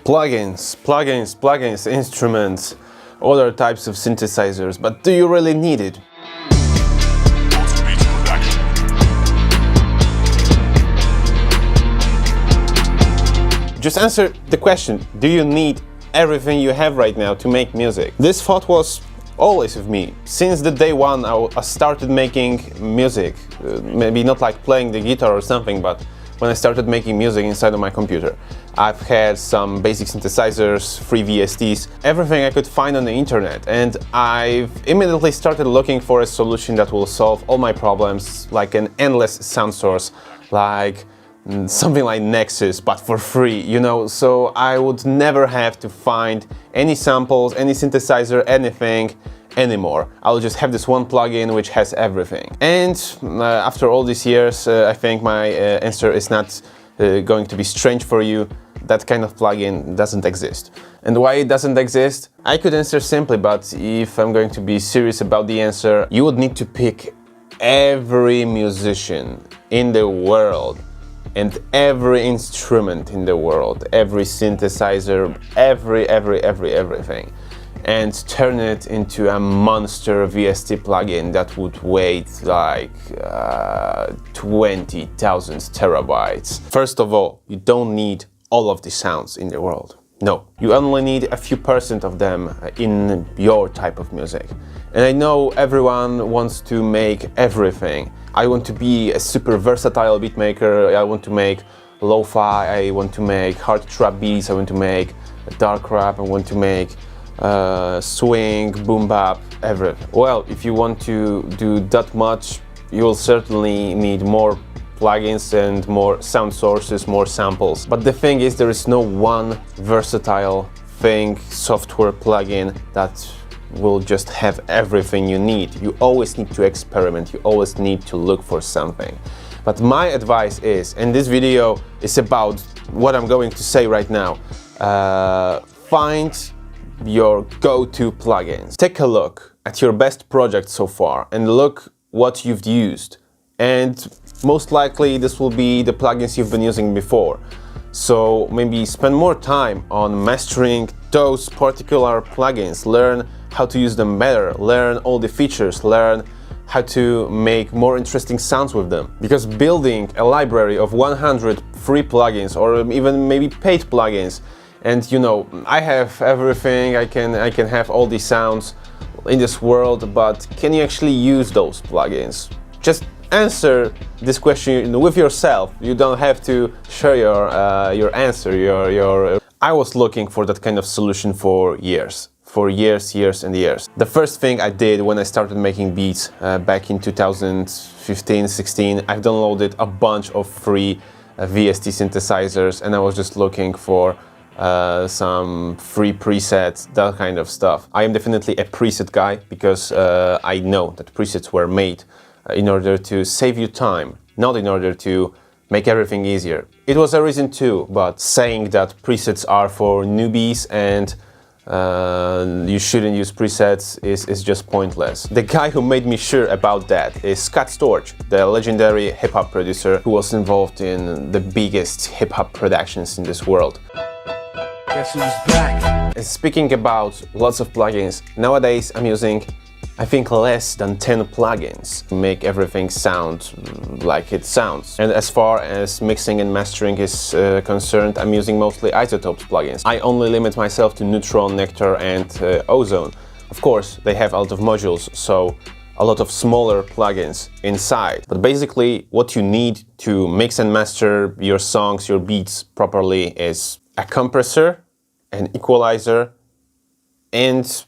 Plugins, instruments, other types of synthesizers, but do you really need it? Just answer the question, do you need everything you have right now to make music? This thought was always with me. Since the day one I started making music, maybe not like playing the guitar or something, but when I started making music inside of my computer. I've had some basic synthesizers, free VSTs, everything I could find on the internet, and I've immediately started looking for a solution that will solve all my problems, like an endless sound source, like something like Nexus, but for free, you know, so I would never have to find any samples, any synthesizer, anything anymore. I'll just have this one plugin which has everything. And after all these years, I think my answer is not going to be strange for you. That kind of plugin doesn't exist. And why it doesn't exist? I could answer simply, but if I'm going to be serious about the answer, you would need to pick every musician in the world and every instrument in the world, every synthesizer, everything, and turn it into a monster VST plugin that would weigh like 20,000 terabytes. First of all, you don't need all of the sounds in the world. No, you only need a few % of them in your type of music. And I know everyone wants to make everything. I want to be a super versatile beatmaker, I want to make lo-fi, I want to make hard trap beats, I want to make dark rap, I want to make swing, boom bap, everything. Well, if you want to do that much, you'll certainly need more plugins and more sound sources, more samples. But the thing is, there is no one versatile thing, software plugin that will just have everything you need. You always need to experiment, you always need to look for something. But my advice is, and this video is about what I'm going to say right now, find your go-to plugins. Take a look at your best project so far and look what you've used. And most likely this will be the plugins you've been using before. So maybe spend more time on mastering those particular plugins, learn how to use them better, learn all the features, learn how to make more interesting sounds with them. Because building a library of 100 free plugins or even maybe paid plugins, and you know, I have everything, I can have all these sounds in this world, but can you actually use those plugins? Just answer this question with yourself. You don't have to share your answer. I was looking for that kind of solution for years, years and years. The first thing I did when I started making beats back in 2015-16, I've downloaded a bunch of free VST synthesizers, and I was just looking for some free presets, that kind of stuff. I am definitely a preset guy because I know that presets were made in order to save you time, not in order to make everything easier. It was a reason too, but saying that presets are for newbies and you shouldn't use presets is just pointless. The guy who made me sure about that is Scott Storch, the legendary hip-hop producer who was involved in the biggest hip-hop productions in this world. Guess who's back? And speaking about lots of plugins, nowadays I'm using I think less than 10 plugins to make everything sound like it sounds. And as far as mixing and mastering is concerned, I'm using mostly Isotopes plugins. I only limit myself to Neutron, Nektar and Ozone. Of course, they have a lot of modules, so a lot of smaller plugins inside. But basically, what you need to mix and master your songs, your beats properly is a compressor, an equalizer, and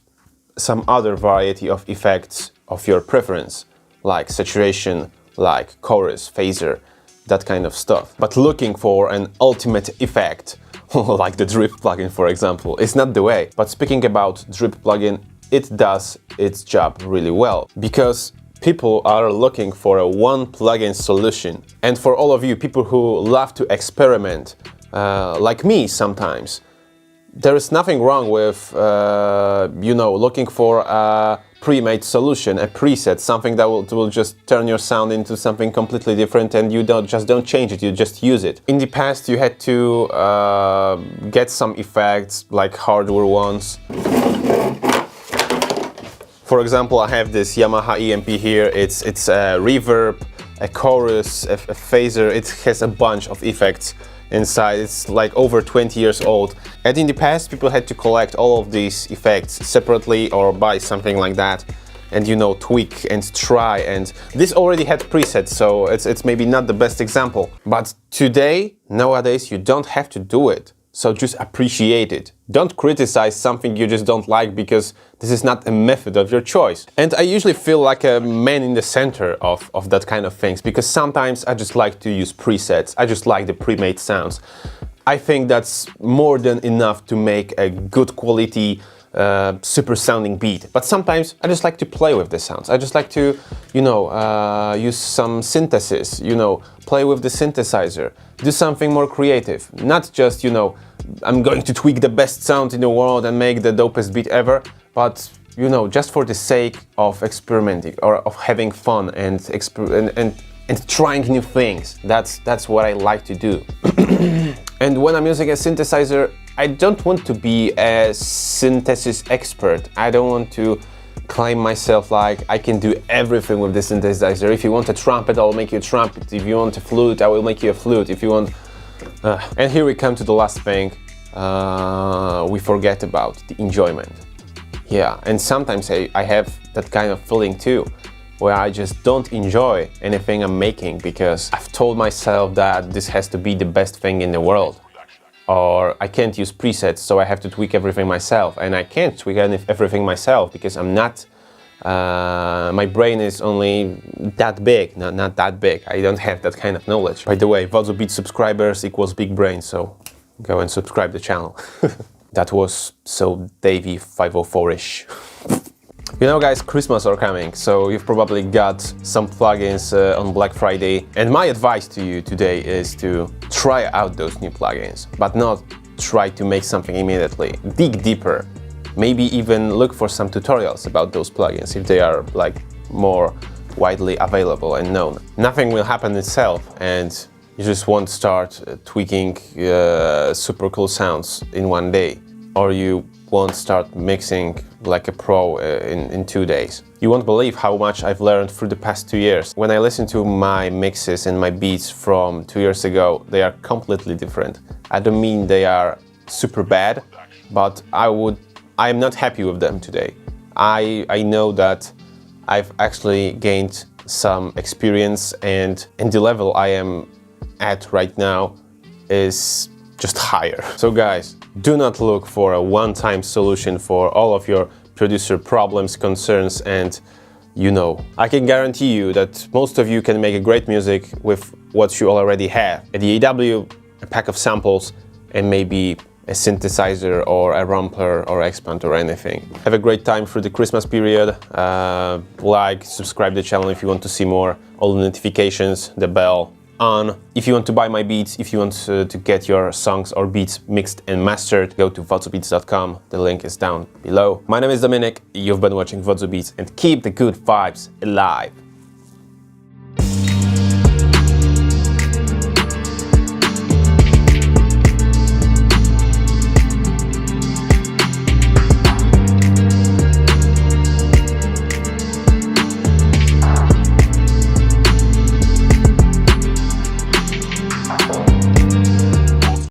some other variety of effects of your preference, like saturation, like chorus, phaser, that kind of stuff. But looking for an ultimate effect, like the Drip plugin for example, is not the way. But speaking about Drip plugin, it does its job really well, because people are looking for a one plugin solution. And for all of you people who love to experiment, like me sometimes, there is nothing wrong with, you know, looking for a pre-made solution, a preset, something that will just turn your sound into something completely different, and you don't change it, you just use it. In the past you had to get some effects, like hardware ones. For example, I have this Yamaha EMP here. It's a reverb, a chorus, a phaser. It has a bunch of effects inside. It's like over 20 years old. And in the past, people had to collect all of these effects separately or buy something like that, and you know, tweak and try. And this already had presets, so it's maybe not the best example. But nowadays, you don't have to do it. So just appreciate it. Don't criticize something you just don't like, because this is not a method of your choice. And I usually feel like a man in the center of that kind of things, because sometimes I just like to use presets. I just like the pre-made sounds. I think that's more than enough to make a good quality, super sounding beat. But sometimes I just like to play with the sounds. I just like to, you know, use some synthesis, you know, play with the synthesizer, do something more creative. Not just, you know, I'm going to tweak the best sound in the world and make the dopest beat ever, but, you know, just for the sake of experimenting or of having fun and trying new things. That's what I like to do. And when I'm using a synthesizer, I don't want to be a synthesis expert. I don't want to claim myself like I can do everything with the synthesizer. If you want a trumpet, I'll make you a trumpet. If you want a flute, I will make you a flute. If you want... And here we come to the last thing we forget about, the enjoyment. Yeah, and sometimes I have that kind of feeling too, where I just don't enjoy anything I'm making because I've told myself that this has to be the best thing in the world. Or I can't use presets, so I have to tweak everything myself. And I can't tweak everything myself because I'm not, my brain is only that big, not that big. I don't have that kind of knowledge. By the way, VoxoBeat subscribers equals big brain, so go and subscribe the channel. That was so Davey 504-ish. You know, guys, Christmas are coming, so you've probably got some plugins on Black Friday. And my advice to you today is to try out those new plugins, but not try to make something immediately. Dig deeper. Maybe even look for some tutorials about those plugins if they are like more widely available and known. Nothing will happen itself, and you just won't start tweaking super cool sounds in one day, or you won't start mixing like a pro in 2 days. You won't believe how much I've learned through the past 2 years. When I listen to my mixes and my beats from 2 years ago, they are completely different. I don't mean they are super bad, but I am not happy with them today. I know that I've actually gained some experience, and the level I am at right now is just higher. So guys, do not look for a one-time solution for all of your producer problems, concerns, and you know. I can guarantee you that most of you can make a great music with what you already have. A DAW, a pack of samples, and maybe a synthesizer or a rumpler or expand or anything. Have a great time through the Christmas period. Like, subscribe to the channel if you want to see more. All the notifications, the bell on. If you want to buy my beats, if you want to get your songs or beats mixed and mastered, go to votsobeats.com. The link is down below. My name is Dominik, you've been watching VoxoBeats, and keep the good vibes alive.